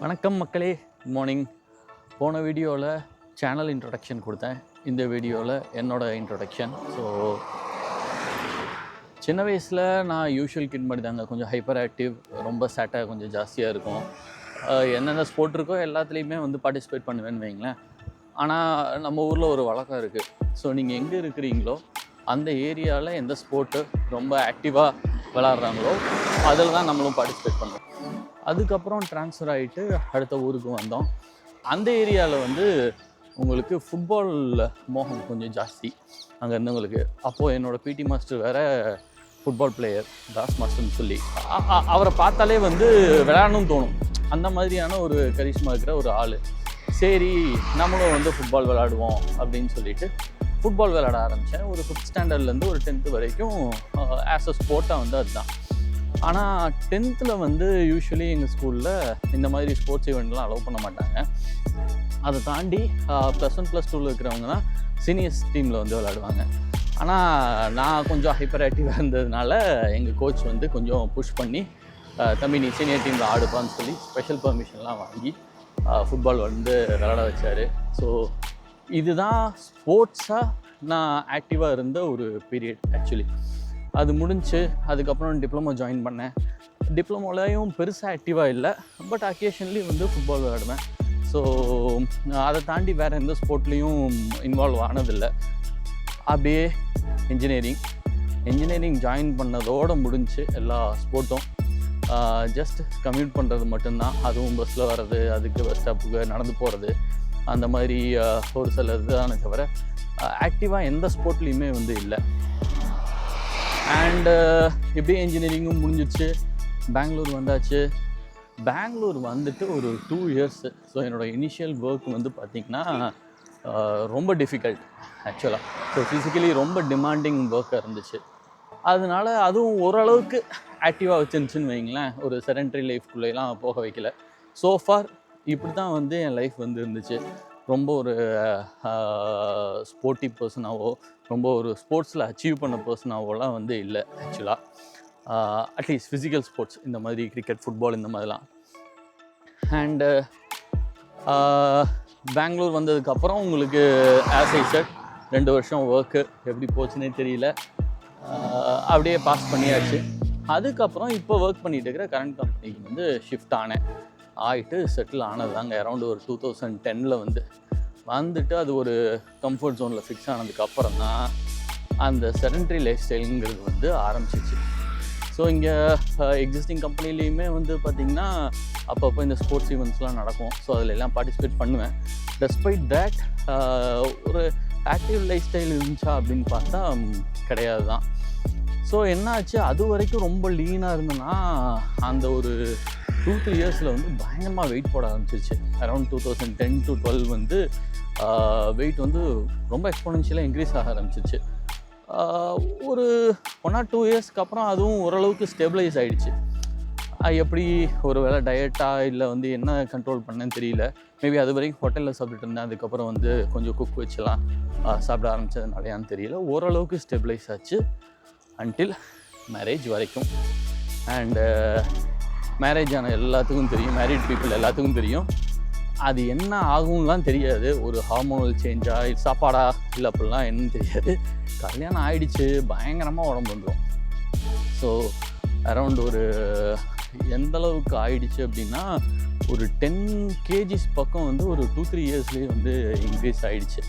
வணக்கம் மக்களே, good morning. போன வீடியோவில் சேனல் இன்ட்ரொடக்ஷன் கொடுத்தேன். இந்த வீடியோவில் என்னோடய இன்ட்ரொடக்ஷன். ஸோ சின்ன வயசில் நான் யூஷுவல் கிட் மாதிரி தாங்க, கொஞ்சம் ஹைப்பர் ஆக்டிவ், ரொம்ப சேட்டை கொஞ்சம் ஜாஸ்தியாக இருக்கும். என்னென்ன ஸ்போர்ட் இருக்கோ எல்லாத்துலேயுமே பார்ட்டிசிபேட் பண்ணுவேன்னு வைங்களேன். ஆனால் நம்ம ஊரில் ஒரு வழக்கம் இருக்குது. ஸோ நீங்கள் எங்கே இருக்கிறீங்களோ அந்த ஏரியாவில் எந்த ஸ்போர்ட்டு ரொம்ப ஆக்டிவாக விளாட்றாங்களோ அதில் தான் நம்மளும் பார்ட்டிசிபேட் பண்ணுவோம். அதுக்கப்புறம் ட்ரான்ஸ்ஃபர் ஆகிட்டு அடுத்த ஊருக்கு வந்தோம். அந்த ஏரியாவில் உங்களுக்கு ஃபுட்பால் மோகம் கொஞ்சம் ஜாஸ்தி அங்கே இருந்தவங்களுக்கு. அப்போது என்னோடய பிடி மாஸ்டர் வேறு ஃபுட்பால் பிளேயர், தாஸ் மாஸ்டர்னு சொல்லி, அவரை பார்த்தாலே விளையாடணும்னு தோணும். அந்த மாதிரியான ஒரு கரிஷ்மா இருக்கிற ஒரு ஆள். சரி நம்மளும் ஃபுட்பால் விளையாடுவோம் அப்படின்னு சொல்லிட்டு ஃபுட்பால் விளையாட ஆரம்பித்தேன். ஒரு 5th ஸ்டாண்டர்ட்லேருந்து ஒரு 10th வரைக்கும் ஆஸ் அ ஸ்போர்ட்டாக அதுதான். ஆனால் 10th யூஸ்வலி எங்கள் ஸ்கூலில் இந்த மாதிரி ஸ்போர்ட்ஸ் ஈவெண்ட்லாம் அலோவ் பண்ண மாட்டாங்க. அதை தாண்டி +1 +2 இருக்கிறவங்க தான் சீனியர்ஸ் டீமில் விளையாடுவாங்க. ஆனால் நான் கொஞ்சம் ஹைப்பர் ஆக்டிவாக இருந்ததுனால எங்கள் கோச் கொஞ்சம் புஷ் பண்ணி, தம்பி நீ சீனியர் டீமில் ஆடுப்பான்னு சொல்லி ஸ்பெஷல் பர்மிஷன்லாம் வாங்கி ஃபுட்பால் விளையாட வச்சார். ஸோ இதுதான் ஸ்போர்ட்ஸாக நான் ஆக்டிவாக இருந்த ஒரு பீரியட். ஆக்சுவலி அது முடிஞ்சு அதுக்கப்புறம் டிப்ளமோ ஜாயின் பண்ணேன். டிப்ளமோலையும் பெருசாக ஆக்டிவாக இல்லை, பட் அக்கேஷன்லி ஃபுட்பால் விளையாடுவேன். ஸோ அதை தாண்டி வேறு எந்த ஸ்போர்ட்லேயும் இன்வால்வ் ஆனதில்லை. அப்படியே இன்ஜினியரிங் ஜாயின் பண்ணதோடு முடிஞ்சு எல்லா ஸ்போர்ட்டும். ஜஸ்ட் கம்யூட் பண்ணுறது மட்டும்தான். அதுவும் பஸ்ஸில் வர்றது, அதுக்கு பஸ் ஸ்டாப்புக்கு நடந்து போகிறது, அந்த மாதிரி ஒரு சில இதுதானே தவிர ஆக்டிவாக எந்த ஸ்போர்ட்லேயுமே இல்லை. அண்டு இப்படியே இன்ஜினியரிங்கும் முடிஞ்சிடுச்சு. பெங்களூர் வந்தாச்சு. பெங்களூர் ஒரு 2 years. ஸோ என்னோடய இனிஷியல் ஒர்க் பார்த்திங்கன்னா ரொம்ப டிஃபிகல்ட் ஆக்சுவலாக. ஸோ ஃபிசிக்கலி ரொம்ப டிமாண்டிங் ஒர்க்காக இருந்துச்சு. அதனால அதுவும் ஓரளவுக்கு ஆக்டிவாக வச்சுருந்துச்சின்னு வைங்களேன். ஒரு செடென்ட்ரி லைஃப்குள்ளேலாம் போக வைக்கல. ஸோஃபார் இப்படி தான் என் லைஃப் இருந்துச்சு. ரொம்ப ஒரு ஸ்போர்ட்டிவ் பர்சனாவோ, ரொம்ப ஒரு ஸ்போர்ட்ஸில் அச்சீவ் பண்ண பர்சனாவோலாம் இல்லை ஆக்சுவலாக. அட்லீஸ்ட் ஃபிசிக்கல் ஸ்போர்ட்ஸ் இந்த மாதிரி கிரிக்கெட், ஃபுட்பால் இந்த மாதிரிலாம். அண்டு பெங்களூர் வந்ததுக்கப்புறம் உங்களுக்கு ஆஸ் ஐ செட் 2 வருஷம் ஒர்க்கு எப்படி போச்சுன்னே தெரியல. அப்படியே பாஸ் பண்ணியாச்சு. அதுக்கப்புறம் இப்போ ஒர்க் பண்ணிகிட்டு இருக்கிற கரண்ட் கம்பெனிக்கு ஷிஃப்ட் ஆகிட்டு செட்டில் ஆனது தாங்க. அரௌண்ட் ஒரு 2010 வந்துட்டு அது ஒரு கம்ஃபர்ட் ஜோனில் ஃபிக்ஸ் ஆனதுக்கப்புறம் தான் அந்த செடென்ட்ரி லைஃப் ஸ்டைலுங்கிறது ஆரம்பிச்சிச்சு. ஸோ இங்கே எக்ஸிஸ்டிங் கம்பெனிலேயுமே பார்த்திங்கன்னா அப்பப்போ இந்த ஸ்போர்ட்ஸ் ஈவெண்ட்ஸ்லாம் நடக்கும். ஸோ அதில் எல்லாம் பார்ட்டிசிபேட் பண்ணுவேன். டெஸ்பைட் தேட் ஒரு ஆக்டிவ் லைஃப் ஸ்டைல் இருந்துச்சா அப்படின்னு பார்த்தா கிடையாது தான். ஸோ என்னாச்சு, அது வரைக்கும் ரொம்ப லீனாக இருந்தேன்னா அந்த ஒரு 2-3 years பயங்கரமாக வெயிட் போட ஆரம்பிச்சிருச்சு. அரௌண்ட் 2010 to 12 வெயிட் ரொம்ப எக்ஸ்போனென்ஷியலாக இன்க்ரீஸ் ஆக ஆரம்பிச்சிருச்சு. ஒரு 1 or 2 yearsக்கு அப்புறம் அதுவும் ஓரளவுக்கு ஸ்டெபிளைஸ் ஆகிடுச்சு. எப்படி ஒரு வேளை டயட்டாக இல்லை என்ன கண்ட்ரோல் பண்ணேன்னு தெரியல. மேபி அது வரைக்கும் ஹோட்டலில் சாப்பிட்டுட்டு இருந்தேன். அதுக்கப்புறம் கொஞ்சம் குக் வச்சுலாம் சாப்பிட ஆரம்பித்ததுனாலையான்னு தெரியல. ஓரளவுக்கு ஸ்டெபிளைஸ் ஆச்சு அன்டில் மேரேஜ் வரைக்கும். அண்டு மேரேஜ் ஆன எல்லாத்துக்கும் தெரியும், மேரிட் பீப்புள் எல்லாத்துக்கும் தெரியும், அது என்ன ஆகும்லாம் தெரியாது. ஒரு ஹார்மோனல் சேஞ்சா, சாப்பாடா, இல்லை அப்படிலாம் என்னன்னு தெரியாது. கல்யாணம் ஆகிடுச்சு, பயங்கரமாக உடம்பு வந்துடும். ஸோ அரௌண்ட் ஒரு எந்தளவுக்கு ஆயிடுச்சு அப்படின்னா ஒரு 10 kgs பக்கம் ஒரு 2-3 yearsலேயே இன்க்ரீஸ் ஆகிடுச்சு.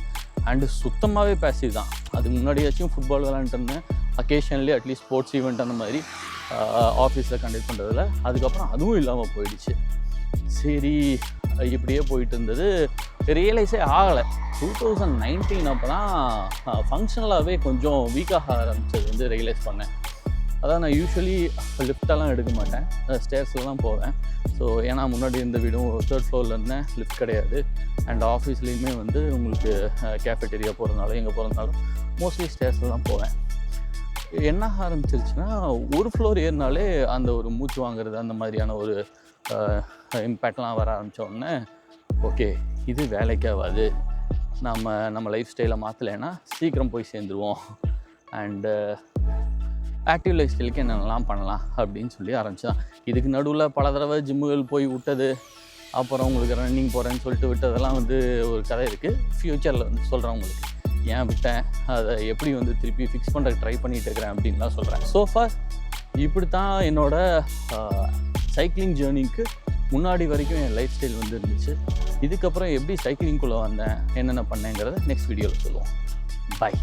அண்டு சுத்தமாகவே பேசிவ் தான். அதுக்கு முன்னாடியாச்சும் ஃபுட்பால் விளாண்டுருந்தேன், அக்கேஷன்லேயே அட்லீஸ்ட் ஸ்போர்ட்ஸ் ஈவெண்ட் அந்த மாதிரி ஆஃபீஸில் கண்டக்ட் பண்ணுறதில்ல. அதுக்கப்புறம் அதுவும் இல்லாமல் போயிடுச்சு. சரி இப்படியே போயிட்டு இருந்தது. ரியலைஸே ஆகலை. 2019 அப்போ தான் ஃபங்க்ஷனலாகவே கொஞ்சம் வீக்காக ஆரம்பித்தது ரியலைஸ் பண்ணேன். அதான் நான் யூஸ்வலி லிஃப்டெல்லாம் எடுக்க மாட்டேன், ஸ்டேர்ஸில் தான் போவேன். ஸோ ஏன்னா முன்னாடி இருந்த வீடும் 3rd floor இருந்தேன், லிஃப்ட் கிடையாது. அண்ட் ஆஃபீஸ்லேயுமே உங்களுக்கு கேஃபெட்டேரியா போகிறதுனால எங்கே போகிறதுனாலும் மோஸ்ட்லி ஸ்டேர்ஸில் தான் போவேன். என்ன ஆரம்பிச்சிருச்சுன்னா, ஒரு ஃப்ளோர் ஏறினாலே அந்த ஒரு மூச்சு வாங்குறது, அந்த மாதிரியான ஒரு இம்பேக்ட்லாம் வர ஆரம்பித்தோடனே ஓகே இது வேலைக்காகாது, நம்ம லைஃப் ஸ்டைலை மாற்றலைன்னா சீக்கிரம் போய் சேர்ந்துருவோம். அண்டு ஆக்டிவ் லைஃப் ஸ்டைலுக்கு என்னென்னலாம் பண்ணலாம் அப்படின்னு சொல்லி ஆரம்பித்தான். இதுக்கு நடுவில் பல தடவை ஜிம்முகள் போய் விட்டது, அப்புறம் உங்களுக்கு ரன்னிங் போகிறேன்னு சொல்லிட்டு விட்டதெல்லாம் வந்து ஒரு கதை இருக்குது. ஃப்யூச்சரில் வந்து சொல்கிறேன் உங்களுக்கு ஏன் விட்டேன், அதை எப்படி வந்து திருப்பி ஃபிக்ஸ் பண்ணுறதுக்கு ட்ரை பண்ணிகிட்டு இருக்கிறேன் அப்படின்லாம் சொல்கிறேன். ஸோஃபார் இப்படி தான் என்னோடய சைக்கிளிங் ஜேர்னிக்கு முன்னாடி வரைக்கும் என் லைஃப் ஸ்டைல் வந்து இருந்துச்சு. இதுக்கப்புறம் எப்படி சைக்கிளிங்குள்ளே வந்தேன், என்னென்ன பண்ணேங்கிறத நெக்ஸ்ட் வீடியோவில் சொல்லுவோம். பாய்.